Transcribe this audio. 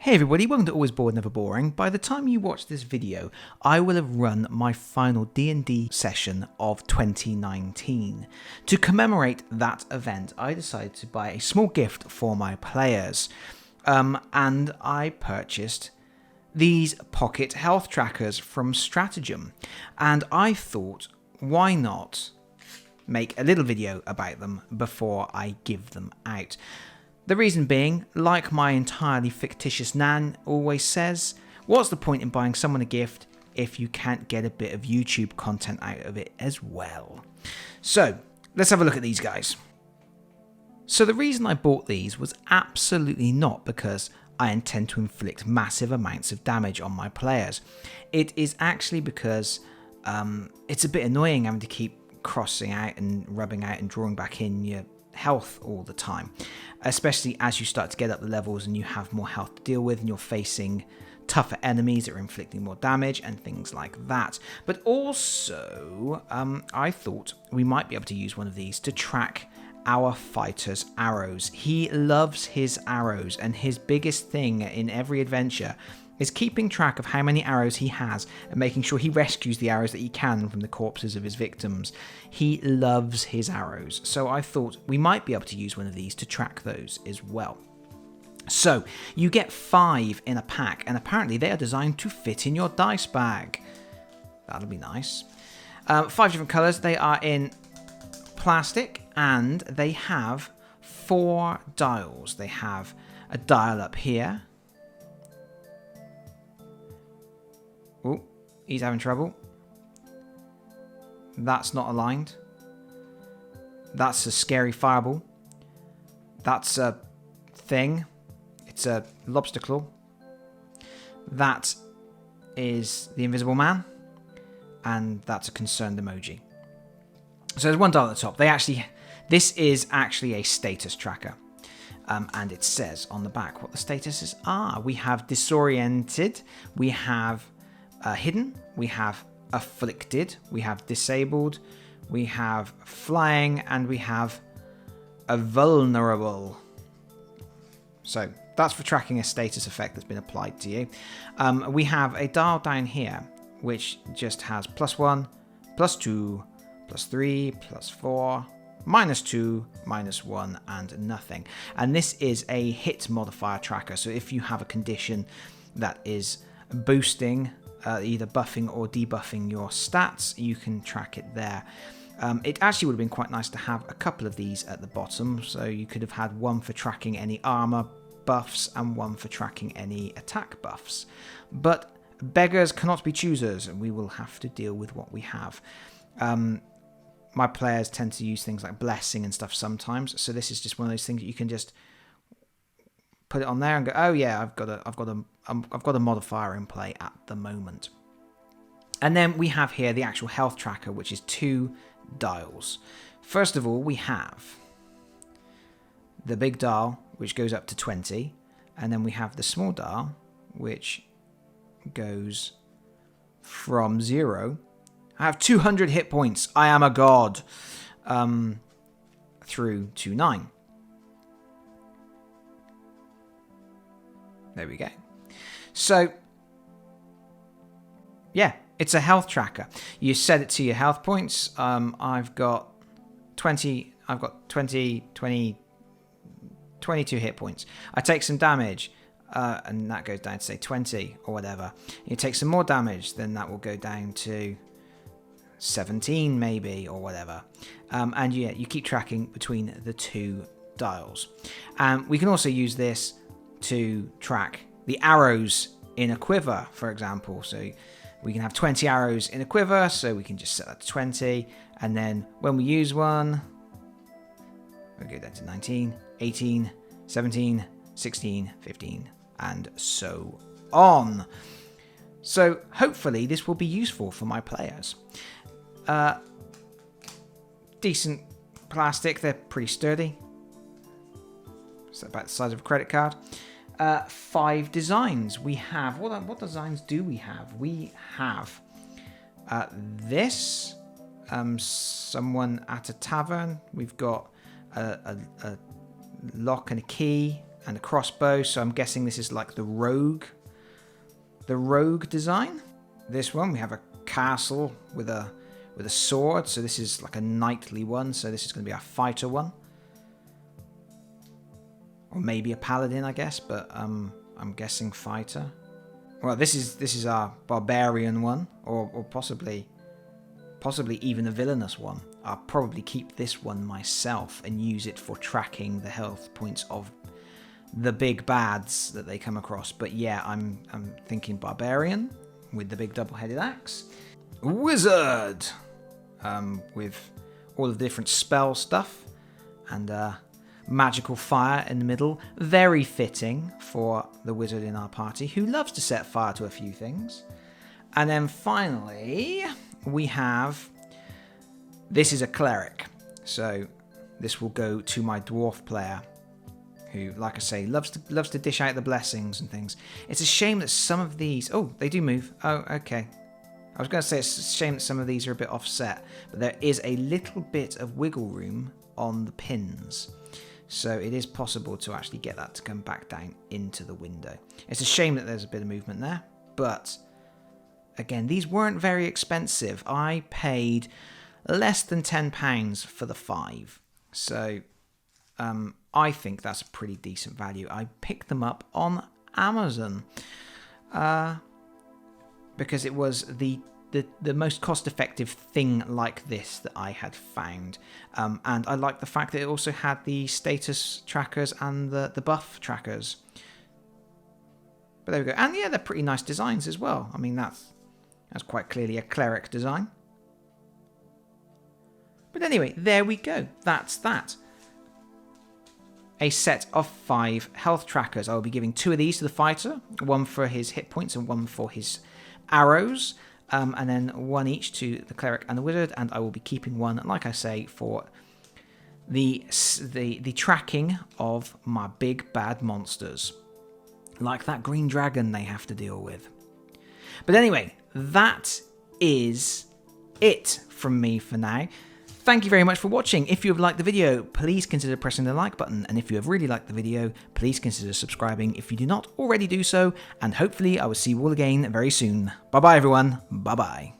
Hey everybody, welcome to Always Bored Never Boring. By the time you watch this video, I will have run my final D&D session of 2019. To commemorate that event, I decided to buy a small gift for my players. And I purchased these pocket health trackers from Stratagem. And I thought, why not make a little video about them before I give them out? The reason being, like my entirely fictitious nan always says, what's the point in buying someone a gift if you can't get a bit of YouTube content out of it as well? So, let's have a look at these guys. So the reason I bought these was absolutely not because I intend to inflict massive amounts of damage on my players. It is actually because it's a bit annoying having to keep crossing out and rubbing out and drawing back in your health all the time, especially as you start to get up the levels and you have more health to deal with and you're facing tougher enemies that are inflicting more damage and things like that. But also, I thought we might be able to use one of these to track our fighter's arrows. He loves his arrows, and his biggest thing in every adventure is keeping track of how many arrows he has and making sure he rescues the arrows that he can from the corpses of his victims. He loves his arrows, so I thought we might be able to use one of these to track those as well. So, you get 5 in a pack, and apparently they are designed to fit in your dice bag. That'll be nice. 5 different colours. They are in plastic, and they have 4 dials. They have a dial up here. Oh, he's having trouble. That's not aligned. That's a scary fireball. That's a thing. It's a lobster claw. That is the invisible man. And that's a concerned emoji. So there's one dial at the top. This is actually a status tracker. And it says on the back what the statuses are. We have disoriented. We have hidden, we have afflicted, we have disabled, we have flying, and we have a vulnerable. So that's for tracking a status effect that's been applied to you. We have a dial down here which just has +1, +2, +3, +4, -2, -1, and nothing. And this is a hit modifier tracker. So if you have a condition that is boosting, either buffing or debuffing your stats, you can track it there. It actually would have been quite nice to have a couple of these at the bottom, so you could have had one for tracking any armor buffs and one for tracking any attack buffs. But beggars cannot be choosers, and we will have to deal with what we have. My players tend to use things like blessing and stuff sometimes, so this is just one of those things that you can just put it on there and go, oh yeah, I've got a modifier in play at the moment. And then we have here the actual health tracker, which is 2 dials. First of all, we have the big dial, which goes up to 20, and then we have the small dial, which goes from 0. I have 200 hit points. I am a god. Through to 9. There we go. So, yeah, it's a health tracker. You set it to your health points. I've got 22 hit points. I take some damage, and that goes down to, say, 20 or whatever. You take some more damage, then that will go down to 17 maybe, or whatever. And yeah, you keep tracking between the 2 dials. We can also use this to track the arrows in a quiver, for example. So we can have 20 arrows in a quiver, so we can just set that to 20, and then when we use one, we'll go down to 19, 18, 17, 16, 15, and so on. So hopefully this will be useful for my players. Decent plastic, they're pretty sturdy. So about the size of a credit card. 5 designs. We have, what designs do we have? We have this, someone at a tavern. We've got a lock and a key, and a crossbow. So I'm guessing this is like the rogue design. This one, we have a castle with a sword. So this is like a knightly one. So this is going to be our fighter one. Or maybe a paladin, I guess, but I'm guessing fighter. Well, this is our barbarian one, or possibly even a villainous one. I'll probably keep this one myself and use it for tracking the health points of the big bads that they come across. But yeah, I'm thinking barbarian with the big double-headed axe. Wizard with all of the different spell stuff and magical fire in the middle. Very fitting for the wizard in our party who loves to set fire to a few things. And then finally, we have... This is a cleric. So this will go to my dwarf player who, like I say, loves to dish out the blessings and things. It's a shame that some of these... Oh, they do move. Oh, okay. I was going to say it's a shame that some of these are a bit offset, but there is a little bit of wiggle room on the pins. So it is possible to actually get that to come back down into the window. It's a shame that there's a bit of movement there, but again, these weren't very expensive. I paid less than £10 for the 5. So I think that's a pretty decent value. I picked them up on Amazon because it was the most cost-effective thing like this that I had found. And I like the fact that it also had the status trackers and the buff trackers. But there we go. And yeah, they're pretty nice designs as well. I mean, that's quite clearly a cleric design. But anyway, there we go. That's that. A set of 5 health trackers. I will be giving 2 of these to the fighter. 1 for his hit points and 1 for his arrows. And then 1 each to the cleric and the wizard. And I will be keeping 1, like I say, for the tracking of my big bad monsters. Like that green dragon they have to deal with. But anyway, that is it from me for now. Thank you very much for watching. If you have liked the video, please consider pressing the like button. And if you have really liked the video, please consider subscribing if you do not already do so. And hopefully I will see you all again very soon. Bye bye everyone. Bye bye.